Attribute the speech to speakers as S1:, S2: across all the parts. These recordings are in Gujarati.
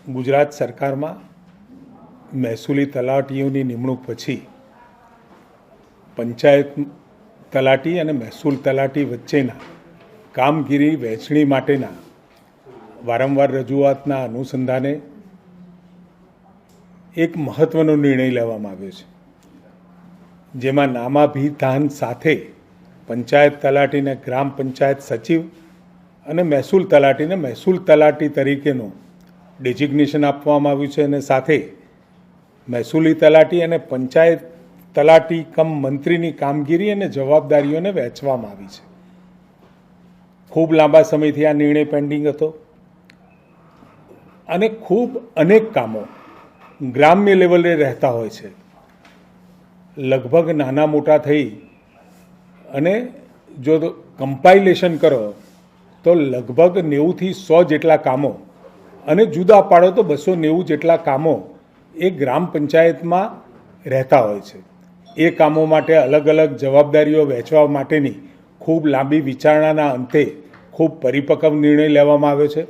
S1: ગુજરાત સરકારમાં મહેસૂલી તલાટીઓની નિમણૂક પછી પંચાયત તલાટી અને મહેસૂલ તલાટી વચ્ચેના કામગીરી વહેંચણી માટેના વારંવાર રજૂઆતના અનુસંધાને એક મહત્ત્વનો નિર્ણય લેવામાં આવ્યો છે, જેમાં નામાભિધાન સાથે પંચાયત તલાટીને ગ્રામ પંચાયત સચિવ અને મહેસૂલ તલાટીને મહેસૂલ તલાટી તરીકેનું ડેઝિગ્નેશન આપવામાં આવ્યું છે અને સાથે મહેસૂલી તલાટી અને પંચાયત તલાટી કમ મંત્રીની કામગીરી અને જવાબદારીઓને વહેંચવામાં આવી છે. ખૂબ લાંબા સમયથી આ નિર્ણય પેન્ડિંગ હતો અને ખૂબ અનેક કામો ગ્રામ્ય લેવલે રહેતા હોય છે. લગભગ નાના મોટા થઈ અને જો કમ્પાઇલેશન કરો તો લગભગ 90થી 100 જેટલા કામો અને જુદા પાડો તો 290 જેટલા કામો એ ગ્રામ પંચાયતમાં રહેતા હોય છે. એ કામો માટે અલગ અલગ જવાબદારીઓ વહેંચવા માટેની ખૂબ લાંબી વિચારણાના અંતે ખૂબ પરિપક્વ નિર્ણય લેવામાં આવ્યો છે.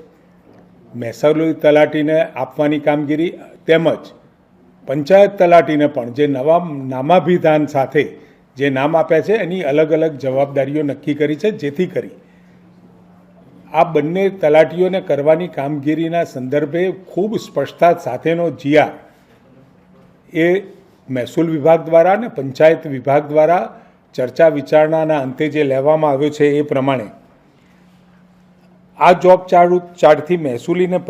S1: મહેસૂલી તલાટીને આપવાની કામગીરી તેમજ પંચાયત તલાટીને પણ જે નવા નામાભિધાન સાથે જે નામ આપ્યા છે એની અલગ અલગ જવાબદારીઓ નક્કી કરી છે, જેથી કરી આ બંને તલાટીઓને કરવાની કામગીરીના સંદર્ભે ખૂબ સ્પષ્ટતા સાથેનો જીઆર એ મહેસૂલ વિભાગ દ્વારા અને પંચાયત વિભાગ દ્વારા ચર્ચા વિચારણાના અંતે જે લેવામાં આવ્યો છે એ પ્રમાણે આ જોબ ચાર્ટથી મહેસૂલી અને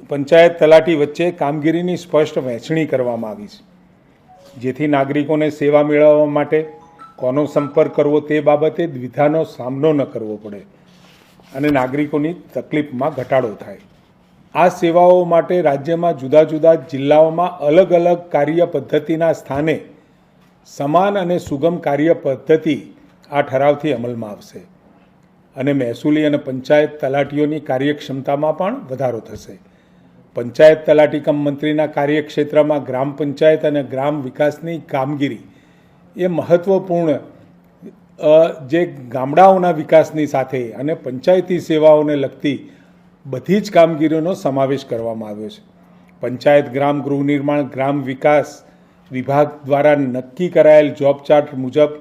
S1: પંચાયત તલાટી વચ્ચે કામગીરીની સ્પષ્ટ વહેંચણી કરવામાં આવી છે, જેથી નાગરિકોને સેવા મેળવવા માટે કોનો સંપર્ક કરવો તે બાબતે દ્વિધાનો સામનો ન કરવો પડે અને નાગરિકોની તકલીફમાં ઘટાડો થાય. આ સેવાઓ માટે રાજ્યમાં જુદા જુદા જિલ્લાઓમાં અલગ અલગ કાર્ય પદ્ધતિના સ્થાને સમાન અને સુગમ કાર્ય પદ્ધતિ આ ઠરાવથી અમલમાં આવશે અને મહેસૂલી અને પંચાયત તલાટીઓની કાર્યક્ષમતામાં પણ વધારો થશે. પંચાયત તલાટી કમ મંત્રીના કાર્યક્ષેત્રમાં ગ્રામ પંચાયત અને ગ્રામ વિકાસની કામગીરી એ મહત્ત્વપૂર્ણ જે ગામડાઓના વિકાસની સાથે અને પંચાયતી સેવાઓને લગતી બધી જ કામગીરીનો સમાવેશ કરવામાં આવ્યો છે. પંચાયત ગ્રામ ગૃહ નિર્માણ ગ્રામ વિકાસ વિભાગ દ્વારા નક્કી કરાયેલ જોબ ચાર્ટ મુજબ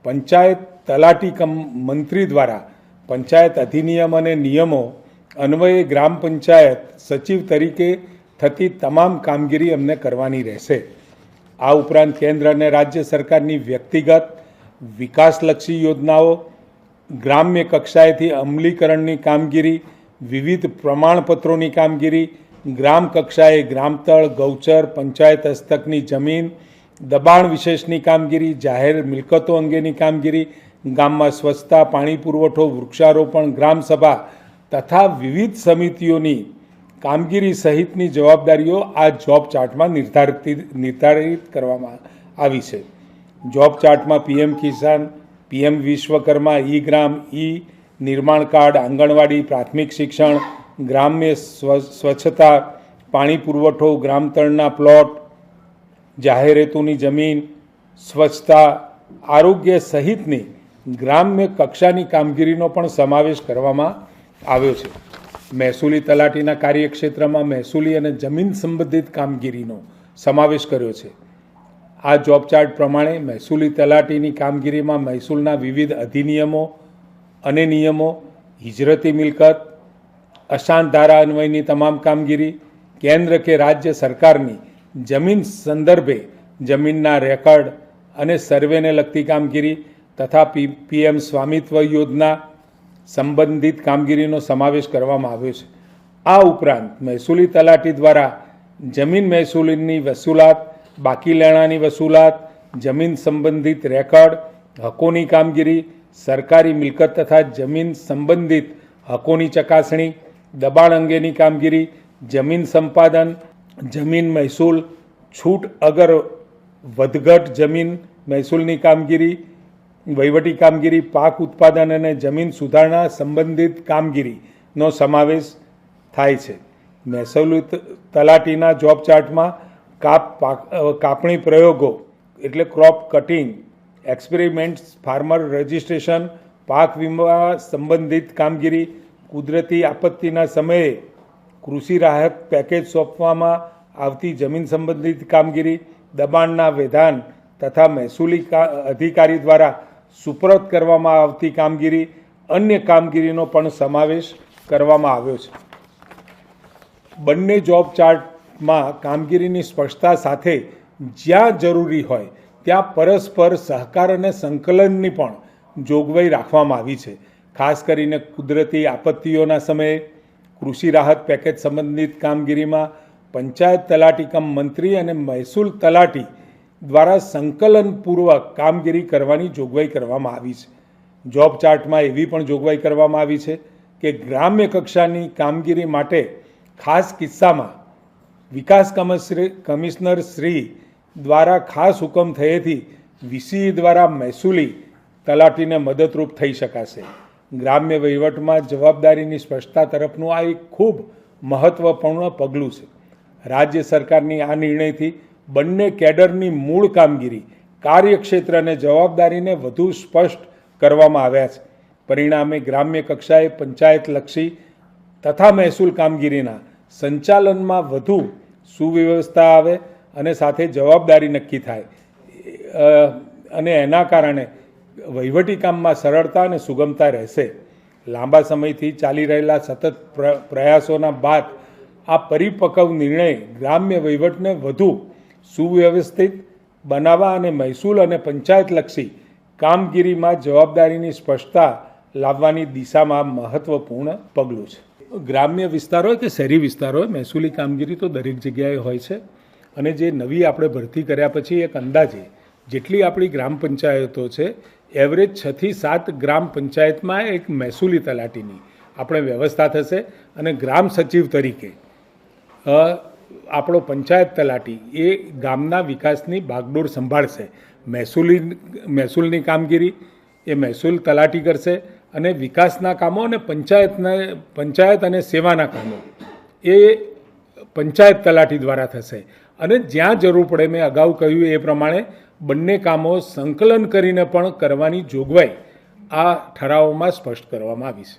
S1: પંચાયત તલાટી કમ મંત્રી દ્વારા પંચાયત અધિનિયમ અને નિયમો અન્વયે ગ્રામ પંચાયત સચિવ તરીકે થતી તમામ કામગીરી અમને કરવાની રહેશે. આ ઉપરાંત કેન્દ્ર અને રાજ્ય સરકારની વ્યક્તિગત વિકાસલક્ષી યોજનાઓ, ગ્રામ્ય કક્ષાએથી અમલીકરણની કામગીરી, વિવિધ પ્રમાણપત્રોની કામગીરી, ગ્રામ કક્ષાએ ગ્રામતળ, ગૌચર, પંચાયત હસ્તકની જમીન, દબાણ વિશેષની કામગીરી, જાહેર મિલકતો અંગેની કામગીરી, ગામમાં સ્વચ્છતા, પાણી પુરવઠો, વૃક્ષારોપણ, ગ્રામસભા તથા વિવિધ સમિતિઓની કામગીરી સહિતની જવાબદારીઓ આ જોબ ચાર્ટમાં નિર્ધારિત કરવામાં આવી છે. જોબ ચાર્ટમાં પીએમ કિસાન, પીએમ વિશ્વકર્મા, ઈ ગ્રામ, ઈ નિર્માણ કાર્ડ, આંગણવાડી, પ્રાથમિક શિક્ષણ, ગ્રામ્ય સ્વચ્છતા, પાણી પુરવઠો, ગ્રામતળના પ્લોટ, જાહેર હેતુની જમીન, સ્વચ્છતા, આરોગ્ય સહિતની ગ્રામ્ય કક્ષાની કામગીરીનો પણ સમાવેશ કરવામાં આવ્યો છે. મહેસૂલી તલાટીના કાર્યક્ષેત્રમાં મહેસૂલી અને જમીન સંબંધિત કામગીરીનો સમાવેશ કર્યો છે. આ જોબ ચાર્ટ પ્રમાણે મહેસૂલી તલાટીની કામગીરીમાં મહેસૂલના વિવિધ અધિનિયમો અને નિયમો, હિજરતી મિલકત, અશાંત ધારા અન્વયની તમામ કામગીરી, કેન્દ્ર કે રાજ્ય સરકારની જમીન સંદર્ભે જમીનના રેકર્ડ અને સર્વેને લગતી કામગીરી તથા પીએમ સ્વામિત્વ યોજના સંબંધિત કામગીરીનો સમાવેશ કરવામાં આવ્યો છે. આ ઉપરાંત મહેસૂલી તલાટી દ્વારા જમીન મહેસૂલીની વસૂલાત, બાકી લેણાની વસૂલાત, જમીન સંબંધિત રેકર્ડ, હકોની કામગીરી, સરકારી મિલકત તથા જમીન સંબંધિત હકોની ચકાસણી, દબાણ અંગેની કામગીરી, જમીન સંપાદન, જમીન મહેસૂલ, છૂટ અગર વધઘટ જમીન મહેસૂલની કામગીરી, વહીવટી કામગીરી, પાક ઉત્પાદન અને જમીન સુધારણા સંબંધિત કામગીરીનો સમાવેશ થાય છે. મહેસૂલી તલાટીના જોબ ચાર્ટમાં કાપણી પ્રયોગો એટલે crop cutting, experiments, farmer registration, પાક વીમા સંબંધિત કામગીરી, કુદરતી આપત્તિના સમયે કૃષિ રાહત પેકેજ સોંપવામાં આવતી જમીન સંબંધિત કામગીરી, દબાણના વિધાન તથા મહેસૂલી અધિકારી દ્વારા સુપરત કરવામાં આવતી કામગીરી, અન્ય કામગીરીનો પણ સમાવેશ કરવામાં આવ્યો છે. બંને જોબ ચાર્ટમાં કામગીરીની સ્પષ્ટતા સાથે જ્યાં જરૂરી હોય ત્યાં પરસ્પર સહકાર અને સંકલનની પણ જોગવાઈ રાખવામાં આવી છે. ખાસ કરીને કુદરતી આપત્તિઓના સમયે કૃષિ રાહત પેકેજ સંબંધિત કામગીરીમાં પંચાયત તલાટી કમ મંત્રી અને મહેસૂલ તલાટી દ્વારા સંકલનપૂર્વક કામગીરી કરવાની જોગવાઈ કરવામાં આવી છે. જોબ ચાર્ટમાં એવી પણ જોગવાઈ કરવામાં આવી છે કે ગ્રામ્ય કક્ષાની કામગીરી માટે ખાસ કિસ્સામાં વિકાસ કમિશનર શ્રી દ્વારા ખાસ હુકમ થયેથી વીસી દ્વારા મહેસૂલી તલાટીને મદદરૂપ થઈ શકાશે. ગ્રામ્ય વહીવટમાં જવાબદારીની સ્પષ્ટતા તરફનું આ એક ખૂબ મહત્વપૂર્ણ પગલું છે. રાજ્ય સરકારની આ નિર્ણયથી બંને કેડરની મૂળ કામગીરી, કાર્યક્ષેત્ર અને જવાબદારીને વધુ સ્પષ્ટ કરવામાં આવ્યા છે. પરિણામે ગ્રામ્ય કક્ષાએ પંચાયતલક્ષી તથા મહેસૂલ કામગીરીના સંચાલનમાં વધુ સુવ્યવસ્થા આવે અને સાથે જવાબદારી નક્કી થાય અને એના કારણે વહીવટી કામમાં સરળતા અને સુગમતા રહેશે. લાંબા સમયથી ચાલી રહેલા સતત પ્રયાસોના બાદ આ પરિપક્વ નિર્ણય ગ્રામ્ય વહીવટને વધુ સુવ્યવસ્થિત બનાવવા અને મહેસૂલ અને પંચાયતલક્ષી કામગીરીમાં જવાબદારીની સ્પષ્ટતા લાવવાની દિશામાં મહત્વપૂર્ણ પગલું છે. ગ્રામ્ય વિસ્તારો હોય કે શહેરી વિસ્તારો હોય, મહેસૂલી કામગીરી તો દરેક જગ્યાએ હોય છે. અને જે નવી આપણે ભરતી કર્યા પછી એક અંદાજે જેટલી આપણી ગ્રામ પંચાયતો છે, એવરેજ 6 થી 7 ગ્રામ પંચાયતમાં એક મહેસૂલી તલાટીની આપણે વ્યવસ્થા થશે અને ગ્રામ સચિવ તરીકે આપણો પંચાયત તલાટી એ ગામના વિકાસની બાગડોર સંભાળશે. મહેસૂલની કામગીરી એ મહેસૂલ તલાટી કરશે અને વિકાસના કામો અને પંચાયત અને સેવાના કામો એ પંચાયત તલાટી દ્વારા થશે. અને જ્યાં જરૂર પડે, મેં અગાઉ કહ્યું એ પ્રમાણે બંને કામો સંકલન કરીને પણ કરવાની જોગવાઈ આ ઠરાવોમાં સ્પષ્ટ કરવામાં આવી છે.